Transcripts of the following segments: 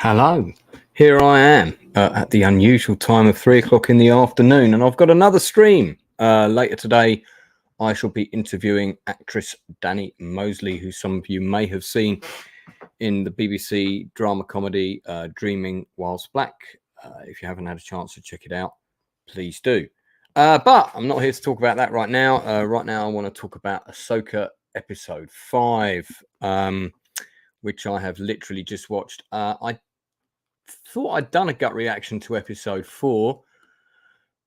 Hello, here I am at the unusual time of 3 o'clock in the afternoon, and I've got another stream. Later today, I shall be interviewing actress Danny Mosley, who some of you may have seen in the BBC drama comedy Dreaming Whilst Black. If you haven't had a chance to check it out, please do. But I'm not here to talk about that right now. Right now, I want to talk about AHSOKA episode 5. Which I have literally just watched. I thought I'd done a gut reaction to episode 4,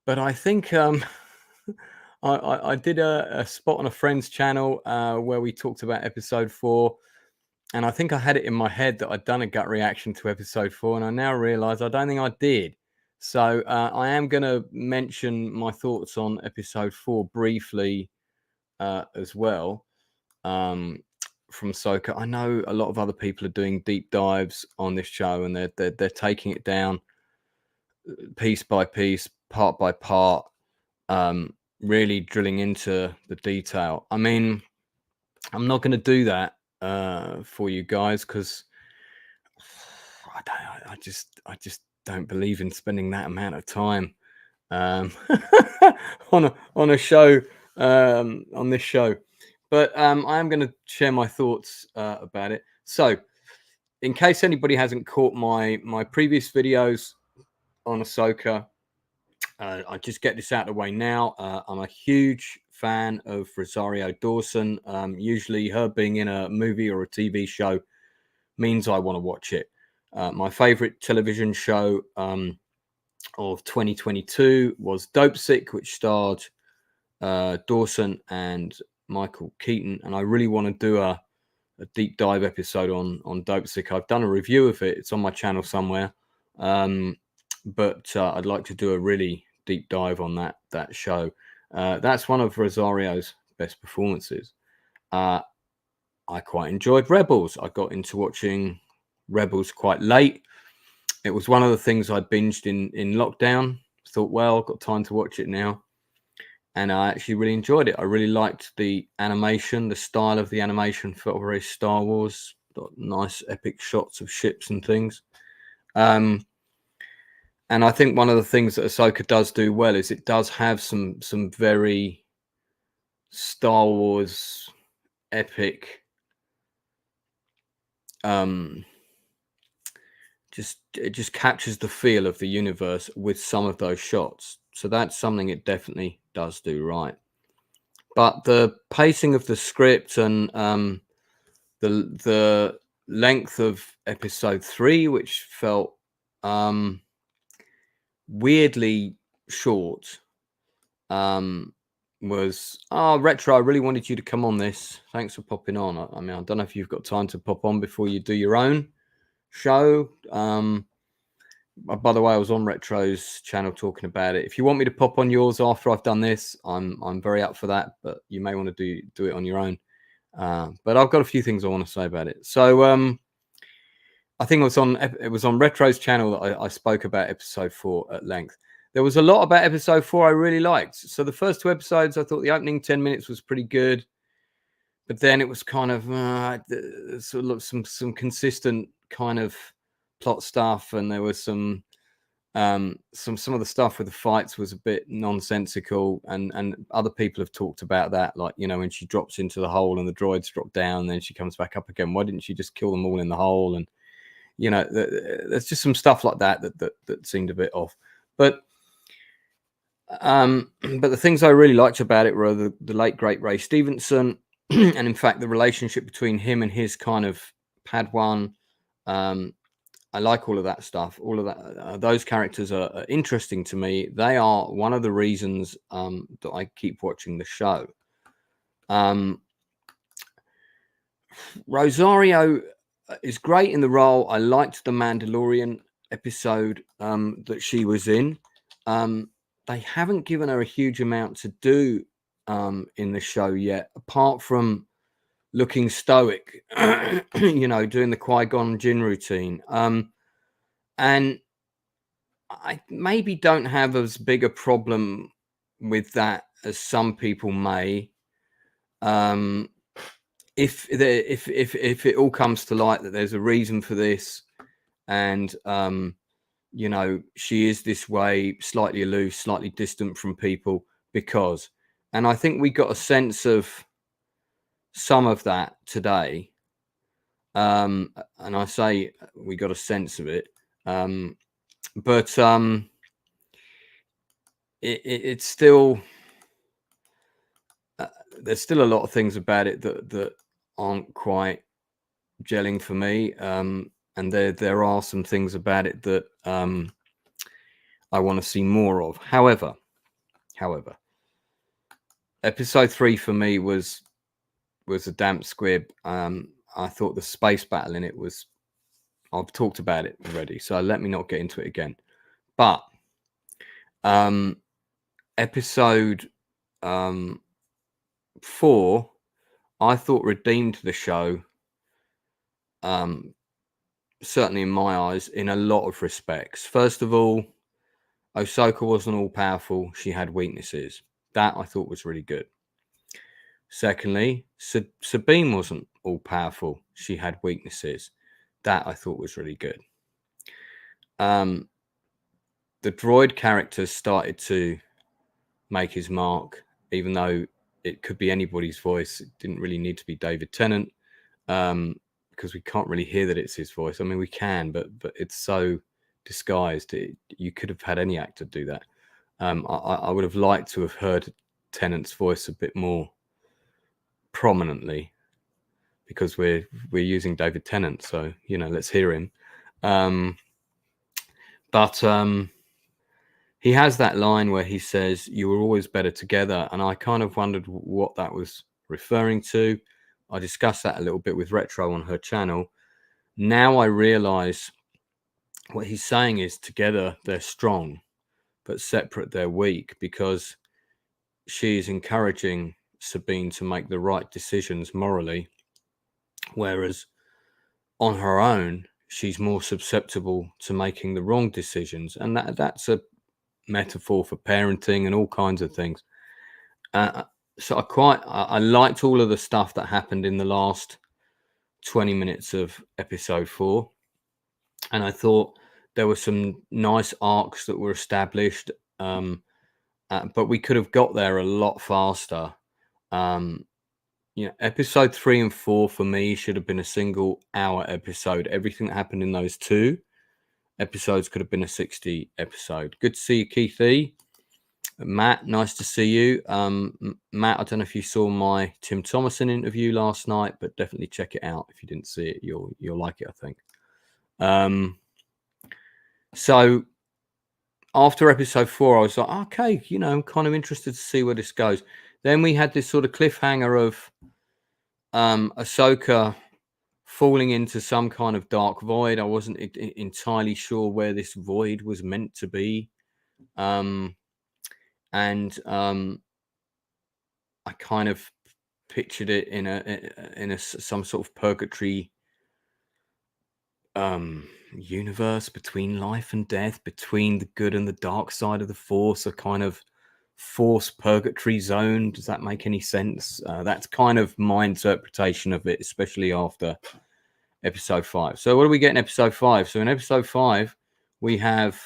but I think I did a spot on a friend's channel where we talked about episode 4, and I think I had it in my head that I'd done a gut reaction to episode 4, and I now realize I don't think I did. So I am going to mention my thoughts on episode 4 briefly as well. From AHSOKA. I know a lot of other people are doing deep dives on this show, and they're taking it down piece by piece, part by part, really drilling into the detail. I mean, I'm not going to do that for you guys because I just don't believe in spending that amount of time on a show on this show. But I am going to share my thoughts about it. So, in case anybody hasn't caught my previous videos on AHSOKA, I just get this out of the way now. I'm a huge fan of Rosario Dawson. Usually, her being in a movie or a TV show means I want to watch it. My favorite television show of 2022 was Dopesick, which starred Dawson and Michael Keaton, and I really want to do a deep dive episode on Dopesick. I've done a review of it. It's on my channel somewhere, but I'd like to do a really deep dive on that show. That's one of Rosario's best performances. I quite enjoyed Rebels. I got into watching Rebels quite late. It was one of the things I binged in lockdown. Thought, well, I've got time to watch it now. And I actually really enjoyed it. I really liked the animation, the style of the animation felt very Star Wars, got nice epic shots of ships and things. And I think one of the things that AHSOKA does do well is it does have some very Star Wars epic, it just captures the feel of the universe with some of those shots. So that's something it definitely does do right. But the pacing of the script and the length of episode 3, which felt weirdly short, was Retro, I really wanted you to come on this. Thanks for popping on. I mean, I don't know if you've got time to pop on before you do your own show. By the way, I was on Retro's channel talking about it. If you want me to pop on yours after I've done this, I'm very up for that, but you may want to do it on your own. But I've got a few things I want to say about it. So I think it was on Retro's channel that I spoke about episode 4 at length. There was a lot about episode 4 I really liked. So the first 2 episodes, I thought the opening 10 minutes was pretty good, but then it was kind of sort of some consistent kind of plot stuff, and there was some of the stuff with the fights was a bit nonsensical, and other people have talked about that, like, you know, when she drops into the hole and the droids drop down and then she comes back up again, why didn't she just kill them all in the hole? And you know, there's just some stuff like that seemed a bit off. But the things I really liked about it were the late great Ray Stevenson, and in fact the relationship between him and his kind of Padawan. I like all of that stuff. All of that, those characters are interesting to me. They are one of the reasons that I keep watching the show. Rosario is great in the role. I liked the Mandalorian episode that she was in. They haven't given her a huge amount to do in the show yet, apart from looking stoic, you know, doing the Qui-Gon Jinn routine. And I maybe don't have as big a problem with that as some people may. If it all comes to light that there's a reason for this, and you know, she is this way, slightly aloof, slightly distant from people because, and I think we got a sense of some of that today. And I say we got a sense of it, but it's still there's still a lot of things about it that aren't quite gelling for me, and there are some things about it that I want to see more of. However, episode 3 for me was a damp squib. I thought the space battle in it was, I've talked about it already, so let me not get into it again. But episode 4, I thought redeemed the show, certainly in my eyes, in a lot of respects. First of all, AHSOKA wasn't all powerful. She had weaknesses. That I thought was really good. Secondly, Sabine wasn't all powerful. She had weaknesses. That I thought was really good. The droid characters started to make his mark, even though it could be anybody's voice. It didn't really need to be David Tennant, because we can't really hear that it's his voice. I mean, we can, but it's so disguised. You could have had any actor do that. I would have liked to have heard Tennant's voice a bit more prominently, because we're using David Tennant, so you know, let's hear him. But he has that line where he says, "You were always better together," and I kind of wondered what that was referring to. I discussed that a little bit with Retro on her channel. Now I realize what he's saying is, together they're strong, but separate they're weak, because she's encouraging Sabine to make the right decisions morally, whereas on her own she's more susceptible to making the wrong decisions. And that's a metaphor for parenting and all kinds of things. So I liked all of the stuff that happened in the last 20 minutes of episode 4, and I thought there were some nice arcs that were established, but we could have got there a lot faster. You know, episode 3 and 4 for me should have been a single hour episode. Everything that happened in those 2 episodes could have been a 60 episode. Good to see you, Keith E. Matt, nice to see you. Matt, I don't know if you saw my Tim Thomason interview last night, but definitely check it out. If you didn't see it, you'll like it, I think. So after episode 4, I was like, okay, you know, I'm kind of interested to see where this goes. Then we had this sort of cliffhanger of Ahsoka falling into some kind of dark void. I wasn't entirely sure where this void was meant to be. And I kind of pictured it in some sort of purgatory universe, between life and death, between the good and the dark side of the Force, a kind of Force purgatory zone. Does that make any sense? That's kind of my interpretation of it, especially after episode 5. So what do we get in episode 5? So in episode 5, we have,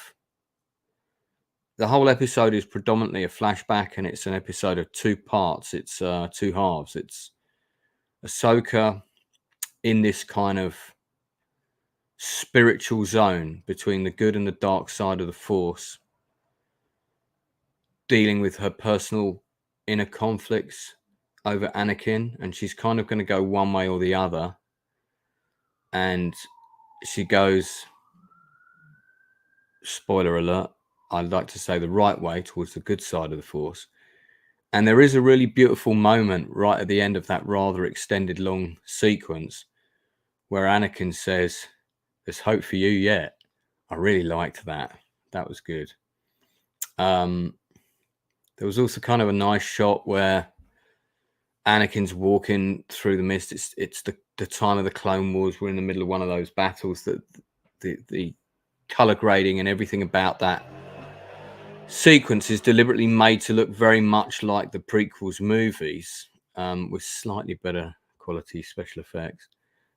the whole episode is predominantly a flashback, and it's an episode of 2 parts. It's 2 halves. It's Ahsoka in this kind of spiritual zone between the good and the dark side of the Force, dealing with her personal inner conflicts over Anakin, and she's kind of going to go one way or the other. And she goes, spoiler alert, I'd like to say the right way, towards the good side of the Force. And there is a really beautiful moment right at the end of that rather extended long sequence where Anakin says, "There's hope for you yet." I really liked that. That was good. There was also kind of a nice shot where Anakin's walking through the mist. It's the time of the Clone Wars. We're in the middle of one of those battles that the color grading and everything about that sequence is deliberately made to look very much like the prequels movies, with slightly better quality special effects.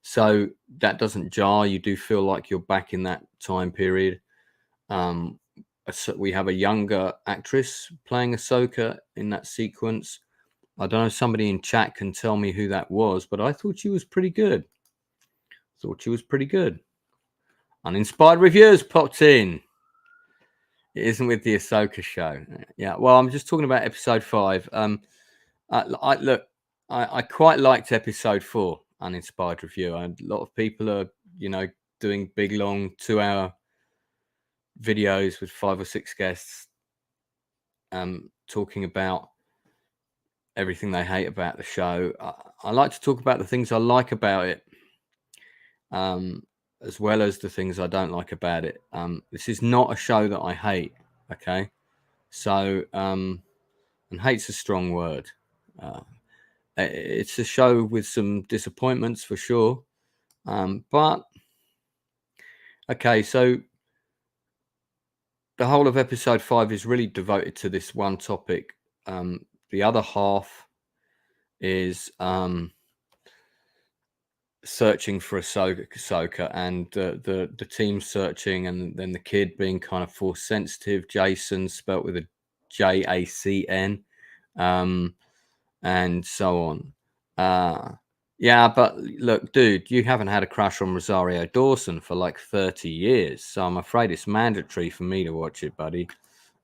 So that doesn't jar. You do feel like you're back in that time period. We have a younger actress playing Ahsoka in that sequence. I don't know if somebody in chat can tell me who that was, but I thought she was pretty good. Uninspired Reviewers popped in. It isn't with the Ahsoka show. Yeah, well, I'm just talking about episode 5. I quite liked episode 4, Uninspired Review. A lot of people are, doing big, long 2-hour videos with 5 or 6 guests, talking about everything they hate about the show. I like to talk about the things I like about it, as well as the things I don't like about it. This is not a show that I hate. Okay, so and hate's a strong word. It's a show with some disappointments for sure, but okay, so the whole of episode 5 is really devoted to this one topic. The other half is searching for Ahsoka, and the team searching, and then the kid being kind of force sensitive. Jason, spelt with a Jacn, and so on. Yeah, but look, dude, you haven't had a crush on Rosario Dawson for like 30 years, so I'm afraid it's mandatory for me to watch it, buddy.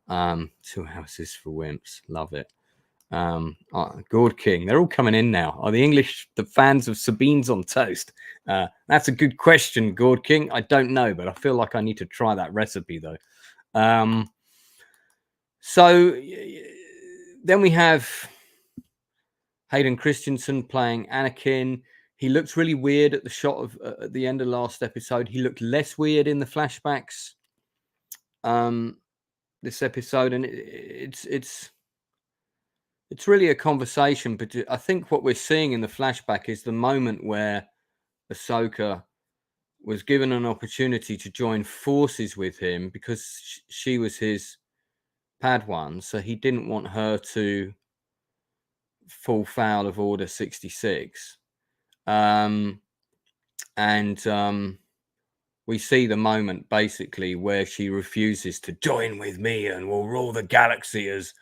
2 Houses for Wimps, love it. Gord King, they're all coming in now. Are the fans of Sabine's on Toast? That's a good question, Gord King. I don't know, but I feel like I need to try that recipe though. So then we have Hayden Christensen playing Anakin. He looked really weird at the shot of at the end of last episode. He looked less weird in the flashbacks this episode, and it's really a conversation. But I think what we're seeing in the flashback is the moment where Ahsoka was given an opportunity to join forces with him because she was his Padawan, so he didn't want her to fall foul of Order 66. We see the moment basically where she refuses to join with me and will rule the galaxy as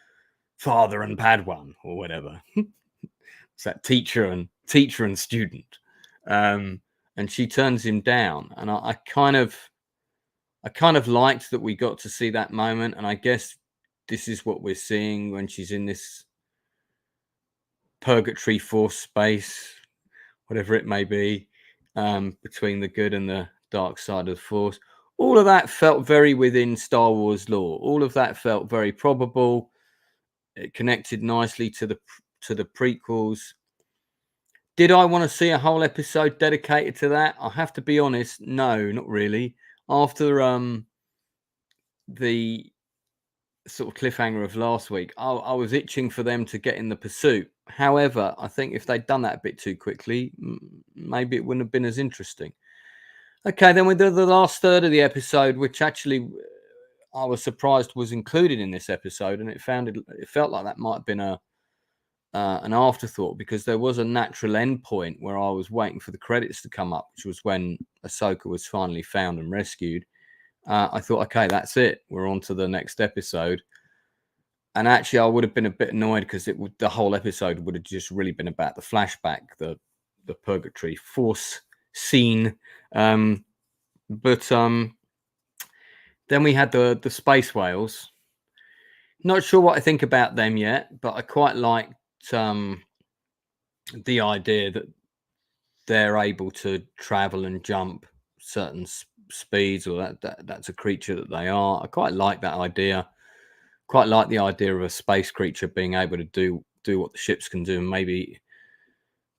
father and Padawan or whatever. It's that teacher and student. And she turns him down. And I kind of liked that we got to see that moment. And I guess this is what we're seeing when she's in this purgatory force space, whatever it may be, between the good and the dark side of the force. All of that felt very within Star Wars lore. All of that felt very probable. It connected nicely to the prequels. Did I want to see a whole episode dedicated to that? I have to be honest, no, not really. After the sort of cliffhanger of last week, I was itching for them to get in the pursuit. However, I think if they'd done that a bit too quickly, maybe it wouldn't have been as interesting. Okay, then we did the last third of the episode, which actually I was surprised was included in this episode, and it felt like that might have been an afterthought, because there was a natural end point where I was waiting for the credits to come up, which was when Ahsoka was finally found and rescued. I thought, okay, that's it. We're on to the next episode. And actually, I would have been a bit annoyed because the whole episode would have just really been about the flashback, the purgatory force scene. But then we had the space whales. Not sure what I think about them yet, but I quite liked the idea that they're able to travel and jump certain speeds, or that's a creature that they are. I quite like that idea. Quite like the idea of a space creature being able to do what the ships can do, and maybe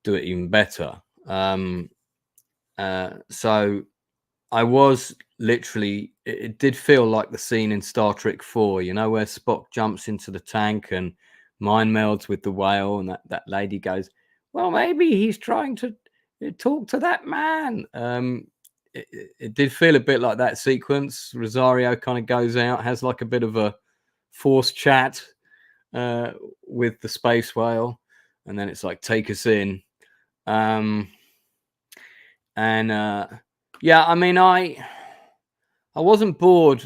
do it even better. So I was literally, it did feel like the scene in Star Trek 4, where Spock jumps into the tank and mind melds with the whale, and that lady goes, well, maybe he's trying to talk to that man. It did feel a bit like that sequence. Rosario kind of goes out, has like a bit of a forced chat with the space whale, and then it's like, take us in. And yeah, I mean, I wasn't bored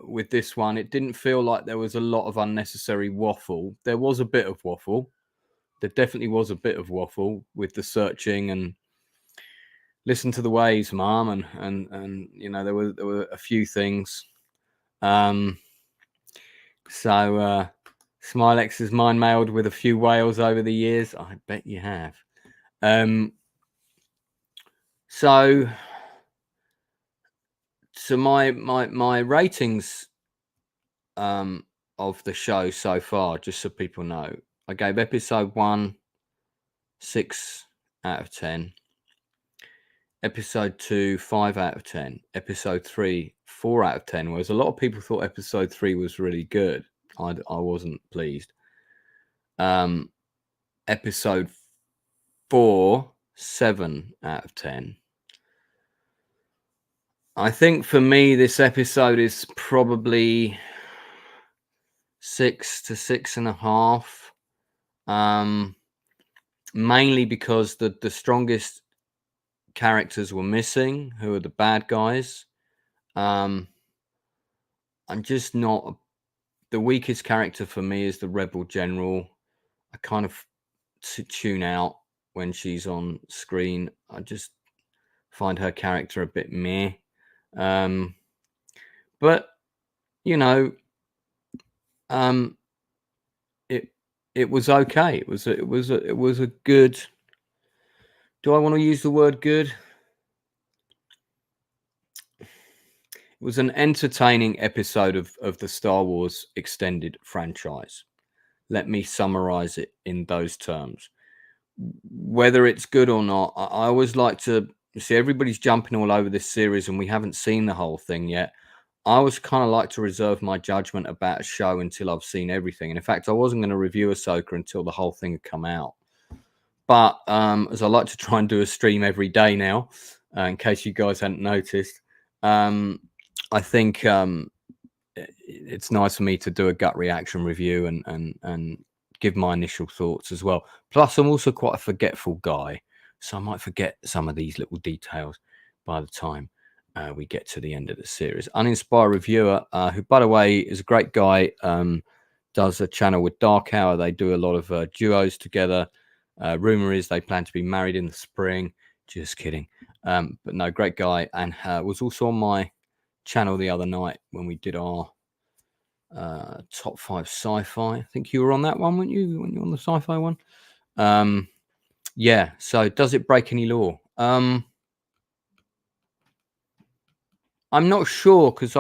with this one. It didn't feel like there was a lot of unnecessary waffle. There was a bit of waffle. There definitely was a bit of waffle with the searching and listen to the waves, Mom, and you know, there were a few things. So Smilex has mind mailed with a few whales over the years. I bet you have. So my ratings of the show so far, just so people know, I gave episode 1 6 out of 10, episode 2 5 out of 10, episode 3 4 out of 10. Whereas a lot of people thought episode 3 was really good. I wasn't pleased. Episode 4 7 out of 10. I think for me, this episode is probably 6 to 6.5. Mainly because the strongest characters were missing, who are the bad guys. I'm just not. The weakest character for me is the Rebel General. I kind of tune out when she's on screen. I just find her character a bit meh. But you know, it was okay. It was a good. Do I want to use the word good? It was an entertaining episode of the Star Wars extended franchise. Let me summarize it in those terms. Whether it's good or not, I always like to see everybody's jumping all over this series and we haven't seen the whole thing yet. I always kind of like to reserve my judgment about a show until I've seen everything. And in fact, I wasn't going to review AHSOKA until the whole thing had come out. But as I like to try and do a stream every day now, in case you guys hadn't noticed, I think it's nice for me to do a gut reaction review and give my initial thoughts as well. Plus, I'm also quite a forgetful guy, so I might forget some of these little details by the time we get to the end of the series. Uninspired Reviewer, who, by the way, is a great guy, does a channel with Dark Hour. They do a lot of duos together. Rumor is they plan to be married in the spring. Just kidding. But no, great guy, and was also on my channel the other night when we did our top 5 sci-fi. I think you were on that one, weren't you? When you were on the sci-fi one. Yeah. So does it break any law? I'm not sure because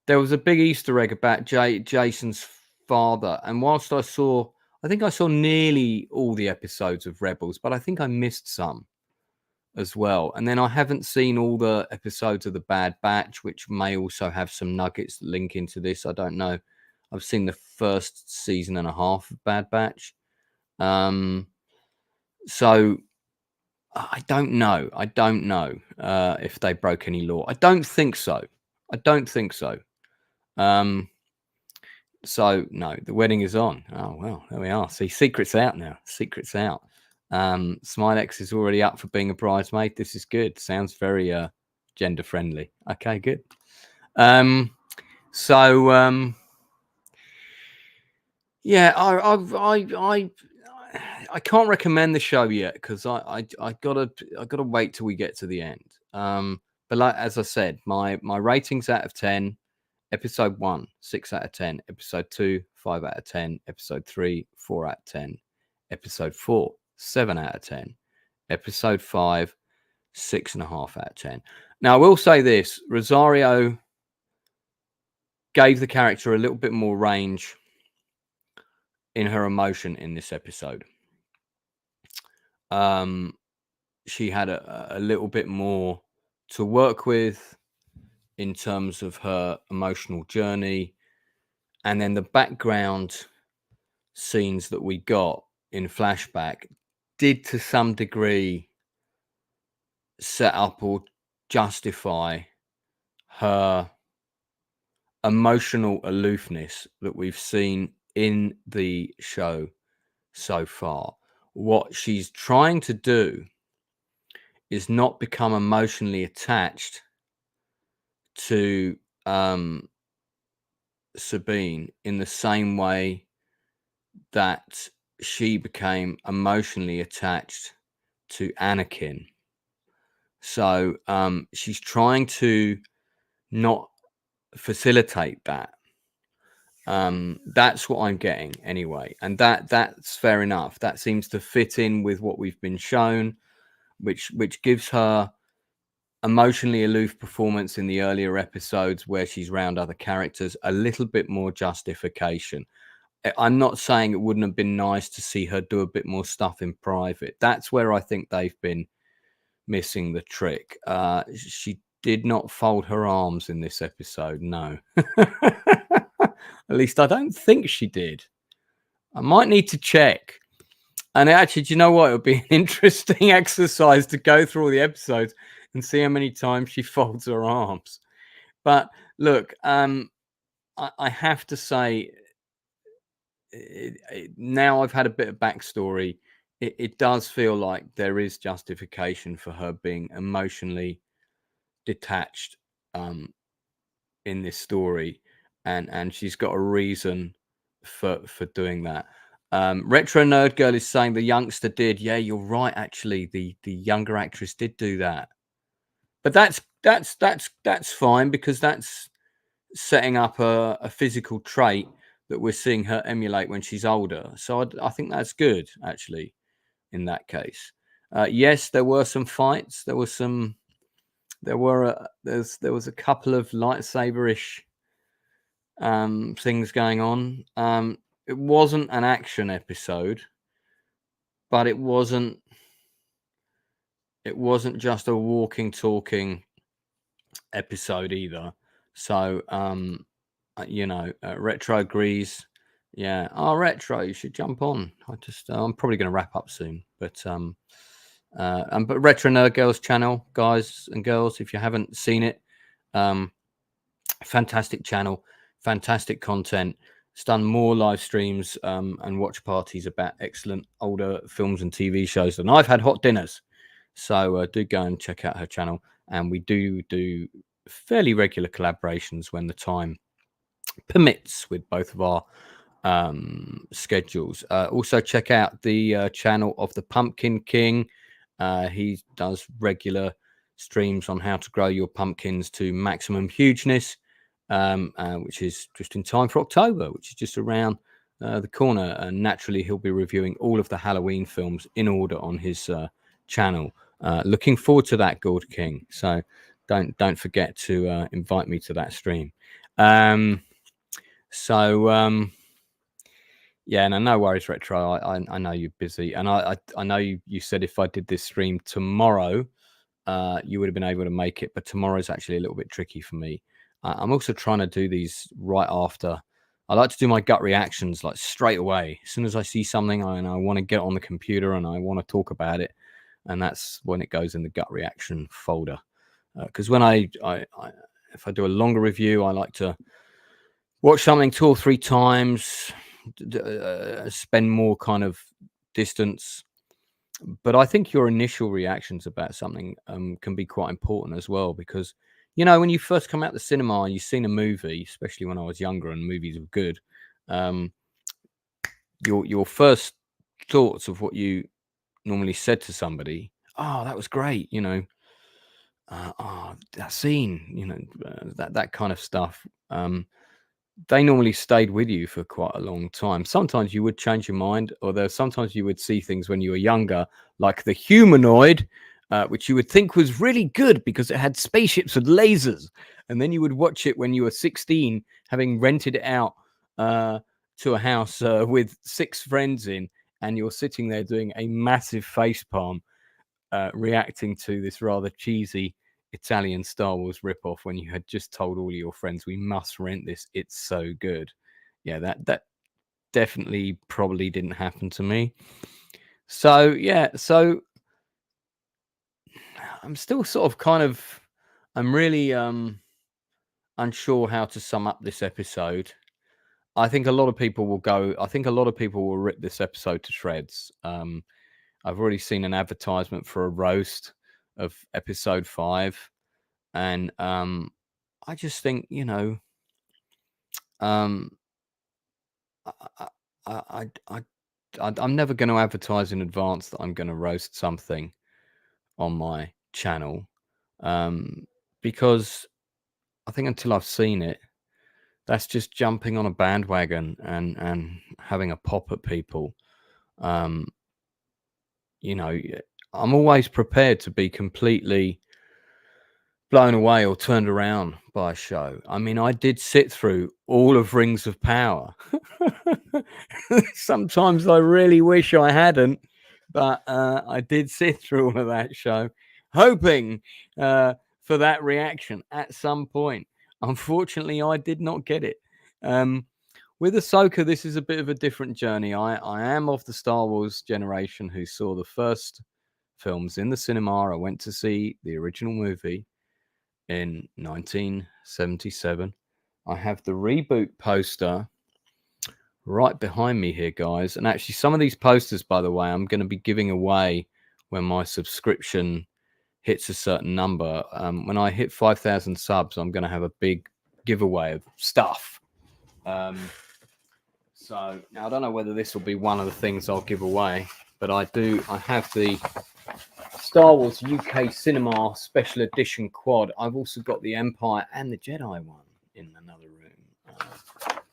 there was a big Easter egg about Jason's father, and whilst I think I saw nearly all the episodes of Rebels, but I think I missed some as well. And then I haven't seen all the episodes of the Bad Batch, which may also have some nuggets that link into this. I don't know. I've seen the first season and a half of Bad Batch. So I don't know. If they broke any law. I don't think so. So no, the wedding is on. Oh well, there we are. See, secret's out now. Secret's out. Smilex is already up for being a bridesmaid. This is good. Sounds very gender friendly. Okay, good. Yeah, I can't recommend the show yet because I gotta wait till we get to the end. But like as I said, my ratings out of 10. Episode 1, 6 out of 10. Episode 2, 5 out of 10. Episode 3, 4 out of 10. Episode 4, 7 out of 10. Episode 5, 6.5 out of 10. Now, I will say this. Rosario gave the character a little bit more range in her emotion in this episode. She had a little bit more to work with in terms of her emotional journey. And then the background scenes that we got in flashback did to some degree set up or justify her emotional aloofness that we've seen in the show so far. what she's trying to do is not become emotionally attached to Sabine in the same way that she became emotionally attached to Anakin. So she's trying to not facilitate that. That's what I'm getting anyway, and that's fair enough. That seems to fit in with what we've been shown, which gives her emotionally aloof performance in the earlier episodes where she's around other characters a little bit more justification. I'm not saying it wouldn't have been nice to see her do a bit more stuff in private. That's where I think they've been missing the trick. She did not fold her arms in this episode, no. At least I don't think she did. I might need to check. And actually, do you know what? It would be an interesting exercise to go through all the episodes and see how many times she folds her arms. But look, I have to say, now I've had a bit of backstory. It does feel like there is justification for her being emotionally detached in this story, and she's got a reason for doing that. Retro Nerd Girl is saying the youngster did. Yeah, you're right. Actually, the younger actress did do that, but that's fine because that's setting up a physical trait that we're seeing her emulate when she's older. So I think that's good actually. In that case, yes, there were some fights. There was there was a couple of lightsaber-ish things going on. It wasn't an action episode, but it wasn't just a walking, talking episode either. So, Retro agrees. Yeah. Oh, Retro, you should jump on. I'm probably going to wrap up soon, but Retro Nerd Girls channel, guys and girls, if you haven't seen it, fantastic channel, fantastic content. It's done more live streams and watch parties about excellent older films and TV shows than I've had hot dinners. So do go and check out her channel. And we do fairly regular collaborations when the time permits with both of our schedules. Also check out the channel of the Pumpkin King. He does regular streams on how to grow your pumpkins to maximum hugeness, which is just in time for October, which is just around the corner. And naturally, he'll be reviewing all of the Halloween films in order on his channel. Looking forward to that, Gold King. So don't forget to invite me to that stream. Yeah, no worries, Retro. I know you're busy, and I know you said if I did this stream tomorrow, you would have been able to make it, but tomorrow's actually a little bit tricky for me. I'm also trying to do these right after. I like to do my gut reactions like straight away. As soon as I see something, I want to get on the computer and I want to talk about it, and that's when it goes in the gut reaction folder. Because when if I do a longer review, I like to watch something 2 or 3 times, spend more kind of distance. But I think your initial reactions about something can be quite important as well, because when you first come out the cinema and you've seen a movie, especially when I was younger and movies were good, your first thoughts of what you normally said to somebody, oh, that was great, oh, that scene, that kind of stuff. They normally stayed with you for quite a long time. Sometimes you would change your mind, although sometimes you would see things when you were younger, like the humanoid, which you would think was really good because it had spaceships with lasers. And then you would watch it when you were 16, having rented it out to a house with 6 friends in, and you're sitting there doing a massive facepalm, reacting to this rather cheesy Italian Star Wars ripoff when you had just told all of your friends, we must rent this, it's so good. Yeah, that definitely probably didn't happen to me. So I'm still sort of I'm really unsure how to sum up this episode. I think a lot of people will rip this episode to shreds. I've already seen an advertisement for a roast of episode 5, and I just think, um, I, I'm never going to advertise in advance that I'm going to roast something on my channel, because I think until I've seen it, that's just jumping on a bandwagon and having a pop at people. I'm always prepared to be completely blown away or turned around by a show. I mean, I did sit through all of Rings of Power. Sometimes I really wish I hadn't, but I did sit through all of that show, hoping for that reaction at some point. Unfortunately, I did not get it. With AHSOKA, this is a bit of a different journey. I am of the Star Wars generation who saw the first films in the cinema. I went to see the original movie in 1977. I have the reboot poster right behind me here, guys. And actually, some of these posters, by the way, I'm going to be giving away when my subscription hits a certain number. When I hit 5,000 subs, I'm going to have a big giveaway of stuff. So now I don't know whether this will be one of the things I'll give away, but I have the Star Wars UK Cinema Special Edition quad. I've also got the Empire and the Jedi one in another room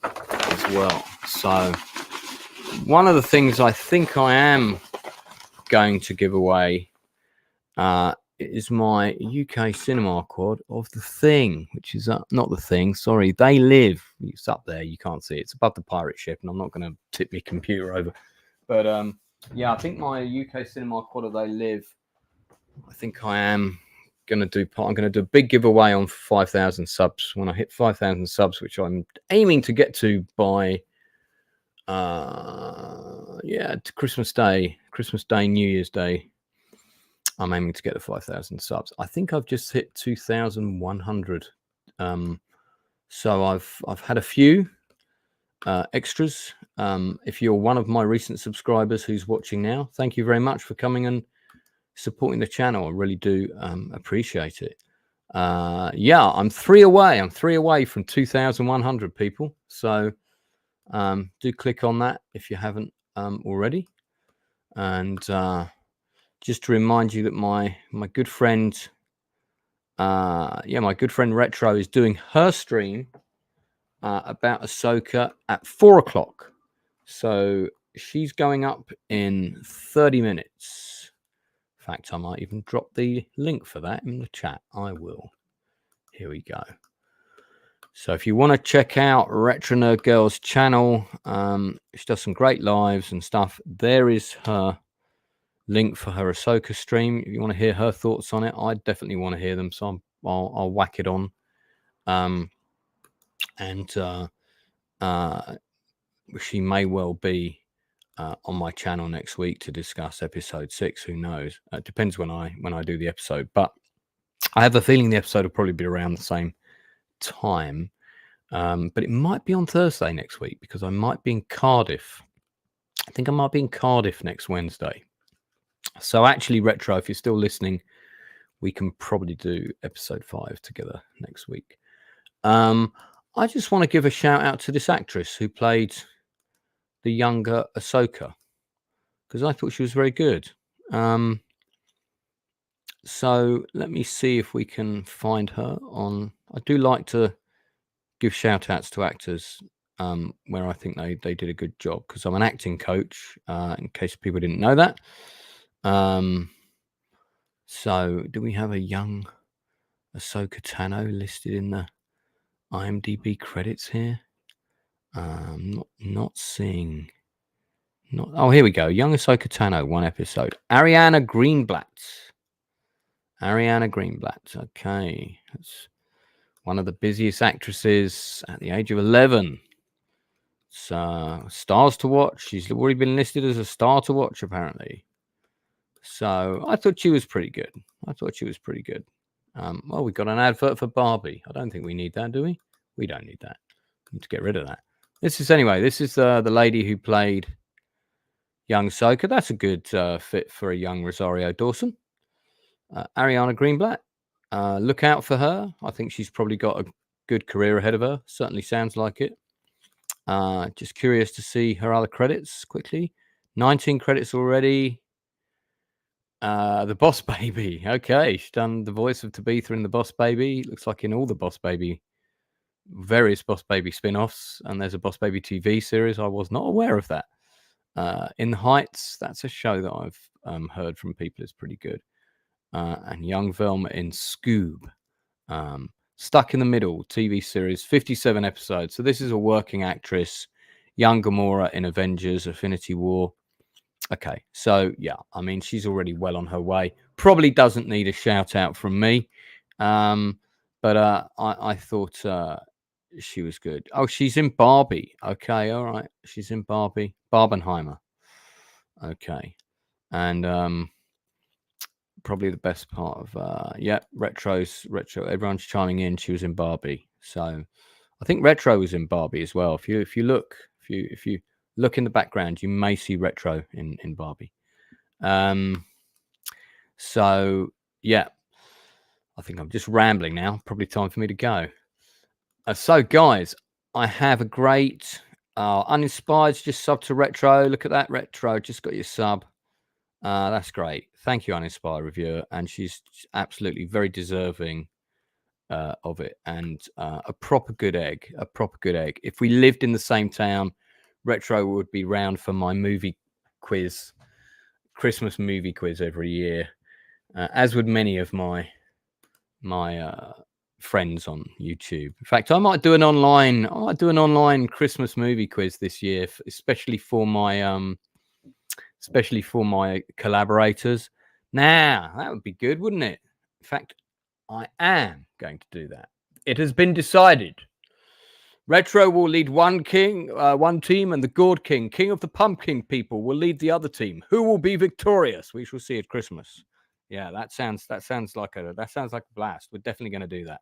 as well. So one of the things I think I am going to give away is my UK Cinema quad of The Thing, which is not The Thing, sorry, They Live. It's up there, you can't see it. It's above the pirate ship, and I'm not going to tip my computer over. But yeah, I think my UK Cinema quad of They Live, I think I am going to do. I'm going to do a big giveaway on 5,000 subs. When I hit 5,000 subs, which I'm aiming to get to by Christmas Day, New Year's Day. I'm aiming to get to 5,000 subs. I think I've just hit 2,100. So I've had a few extras. If you're one of my recent subscribers who's watching now, thank you very much for coming and supporting the channel. I really do appreciate it. Yeah, I'm 3 away. I'm 3 away from 2,100 people. So do click on that if you haven't already. And just to remind you that my good friend, my good friend Retro is doing her stream about AHSOKA at 4 o'clock. So she's going up in 30 minutes. In fact, I might even drop the link for that in the chat. I will. Here we go. So if you want to check out Retro Nerd Girl's channel, she does some great lives and stuff. There is her link for her AHSOKA stream. If you want to hear her thoughts on it, I definitely want to hear them. So I'll whack it on. She may well be on my channel next week to discuss episode 6. Who knows? It depends when I do the episode. But I have a feeling the episode will probably be around the same time. But it might be on Thursday next week because I might be in Cardiff. I think I might be in Cardiff next Wednesday. So actually, Retro, if you're still listening, we can probably do episode 5 together next week. I just want to give a shout out to this actress who played the younger AHSOKA because I thought she was very good. So let me see if we can find her on. I do like to give shout outs to actors where I think they did a good job because I'm an acting coach, in case people didn't know that. So do we have a young AHSOKA Tano listed in the IMDb credits here? Not seeing. Oh, here we go. Young AHSOKA Tano, 1 episode. Ariana Greenblatt. Okay, that's one of the busiest actresses at the age of 11. So stars to watch. She's already been listed as a star to watch, apparently. So I thought she was pretty good. Well, we got an advert for Barbie. I don't think we need that, do we? We don't need that. We need to get rid of that. This is the lady who played young AHSOKA. That's a good fit for a young Rosario Dawson. Ariana Greenblatt. Look out for her. I think she's probably got a good career ahead of her. Certainly sounds like it. Just curious to see her other credits quickly. 19 credits already. The Boss Baby. Okay, she's done the voice of Tabitha in The Boss Baby. Looks like in all the Boss Baby, various Boss Baby spin-offs, and there's a Boss Baby TV series. I was not aware of that. In the Heights, that's a show that I've heard from people is pretty good. And young Velma in Scoob. Stuck in the Middle TV series, 57 episodes. So this is a working actress, young Gamora in Avengers: Infinity War. Okay, so yeah, I mean, she's already well on her way. Probably doesn't need a shout out from me. But I thought she was good. Oh, she's in Barbie. Okay, all right. She's in Barbie. Barbenheimer. Okay. And probably the best part of retro. Everyone's chiming in. She was in Barbie. So I think Retro was in Barbie as well. If you look in the background, you may see Retro in Barbie. So yeah, I think I'm just rambling now. Probably time for me to go. So guys, I have a great uninspired. Just sub to Retro. Look at that, Retro. Just got your sub. That's great. Thank you, uninspired reviewer. And she's absolutely very deserving of it. And a proper good egg. A proper good egg. If we lived in the same town, Retro would be round for my movie quiz, Christmas movie quiz every year, as would many of my friends on YouTube. In fact, I might do an online Christmas movie quiz this year, especially for my collaborators. Now, that would be good, wouldn't it? In fact, I am going to do that. It has been decided. Retro will lead one team, and the Gourd King of the Pumpkin people, will lead the other team. Who will be victorious? We shall see at Christmas. Yeah, that sounds like a blast. We're definitely going to do that.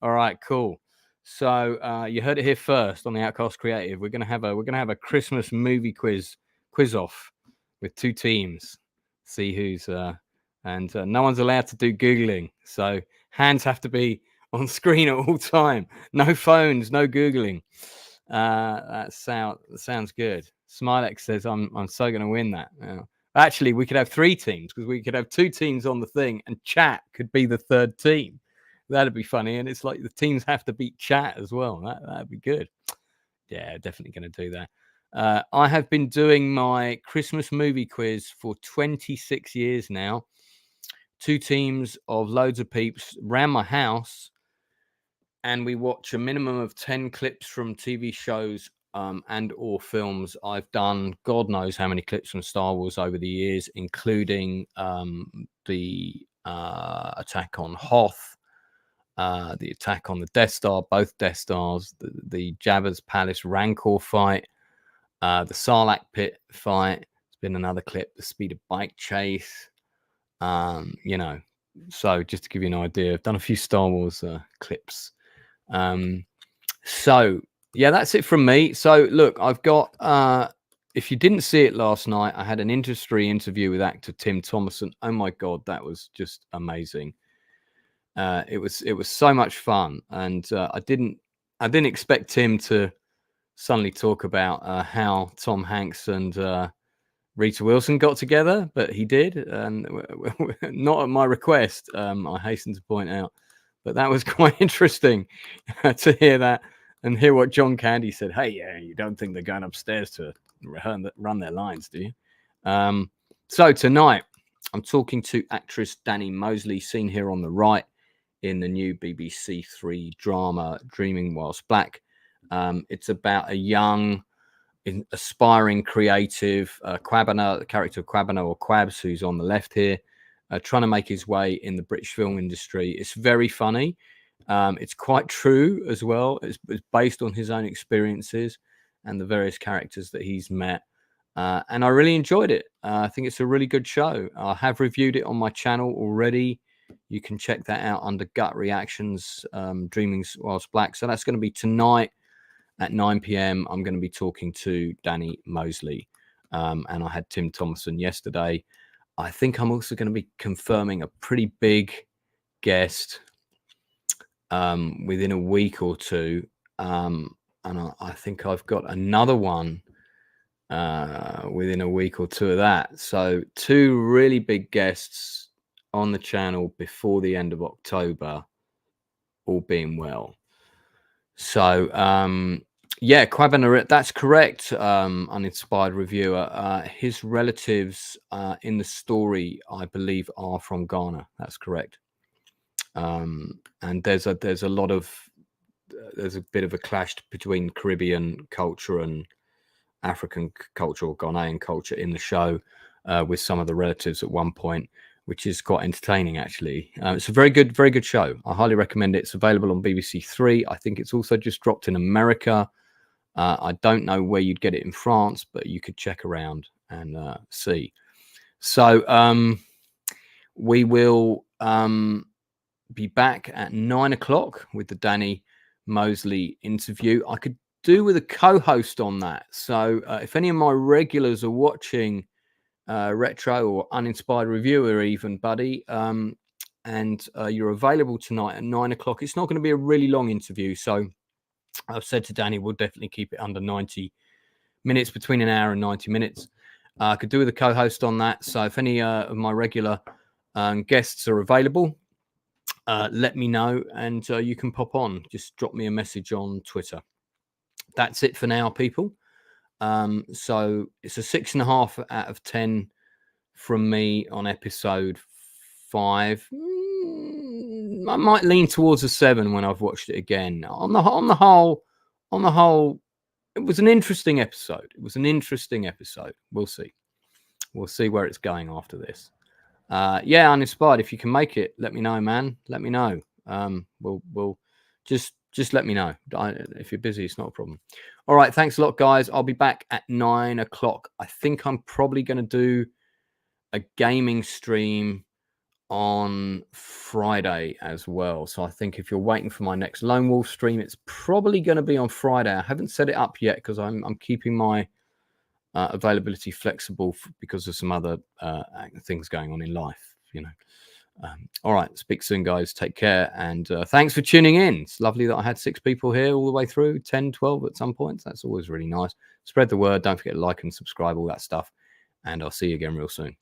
All right, cool. So you heard it here first on the Outcast Creative. We're gonna have a Christmas movie quiz off with two teams. See who's and no one's allowed to do googling. So hands have to be on screen at all time. No phones, no googling. That sounds good. Smilex says I'm so gonna win that. Actually, we could have three teams because we could have two teams on the thing, and chat could be the third team. That'd be funny, and it's like the teams have to beat chat as well. That'd be good. Yeah, definitely going to do that. I have been doing my Christmas movie quiz for 26 years now. Two teams of loads of peeps around my house, and we watch a minimum of 10 clips from TV shows and or films. I've done God knows how many clips from Star Wars over the years, including the attack on Hoth, the attack on the Death Star, both Death Stars, the Jabba's Palace Rancor fight, the Sarlacc pit fight. There's been another clip, the speeder bike chase. So just to give you an idea, I've done a few Star Wars clips. So yeah, that's it from me. So look, I've got if you didn't see it last night, I had an industry interview with actor Tim Thomerson. Oh my God, that was just amazing. It was so much fun, and I didn't expect Tim to suddenly talk about how Tom Hanks and Rita Wilson got together, but he did, and not at my request. I hasten to point out, but that was quite interesting to hear that and hear what John Candy said. Hey, yeah, you don't think they're going upstairs to run their lines, do you? So tonight, I'm talking to actress Danny Mosley, seen here on the right, in the new BBC Three drama Dreaming Whilst Black. It's about a young, aspiring creative, Quabana, the character of Quabana or Quabs, who's on the left here, trying to make his way in the British film industry. It's very funny. It's quite true as well. It's based on his own experiences and the various characters that he's met. And I really enjoyed it. I think it's a really good show. I have reviewed it on my channel already. You can check that out under Gut Reactions, Dreaming Whilst Black. So that's going to be tonight at 9 p.m. I'm going to be talking to Danny Mosley. and I had Tim Thomason yesterday. I think I'm also going to be confirming a pretty big guest within a week or two, and I think I've got another one within a week or two of that. So 2 really big guests on the channel before the end of October, all being well. So yeah, Quabanarit, that's correct. Uninspired reviewer. His relatives in the story, I believe, are from Ghana. That's correct. And there's a lot of there's a bit of a clash between Caribbean culture and African culture or Ghanaian culture in the show with some of the relatives at one point, which is quite entertaining, actually. It's a very good show. I highly recommend it. It's available on BBC Three. I think it's also just dropped in America. I don't know where you'd get it in France, but you could check around and see. So we will be back at 9 o'clock with the Danny Mosley interview. I could do with a co-host on that. So if any of my regulars are watching Retro or Uninspired Reviewer, even, buddy, and you're available tonight at 9 o'clock, it's not going to be a really long interview. So I've said to Danny, we'll definitely keep it under 90 minutes, between an hour and 90 minutes. I could do with a co-host on that. So if any of my regular guests are available, let me know, and you can pop on. Just drop me a message on Twitter. That's it for now, people. So it's a 6.5 out of 10 from me on episode 5. I might lean towards a 7 when I've watched it again. On the whole, it was an interesting episode. We'll see. We'll see where it's going after this. Yeah, Uninspired, if you can make it, let me know, man. Let me know. We'll just let me know. If you're busy, it's not a problem. All right, thanks a lot, guys. I'll be back at 9 o'clock. I think I'm probably going to do a gaming stream on Friday as well. So I think if you're waiting for my next Lone Wolf stream, it's probably going to be on Friday. I haven't set it up yet because I'm keeping my availability flexible because of some other things going on in life, you know. All right, speak soon, guys. Take care, and thanks for tuning in. It's lovely that I had 6 people here all the way through, 10, 12 at some points. That's always really nice. Spread the word. Don't forget to like and subscribe, all that stuff, and I'll see you again real soon.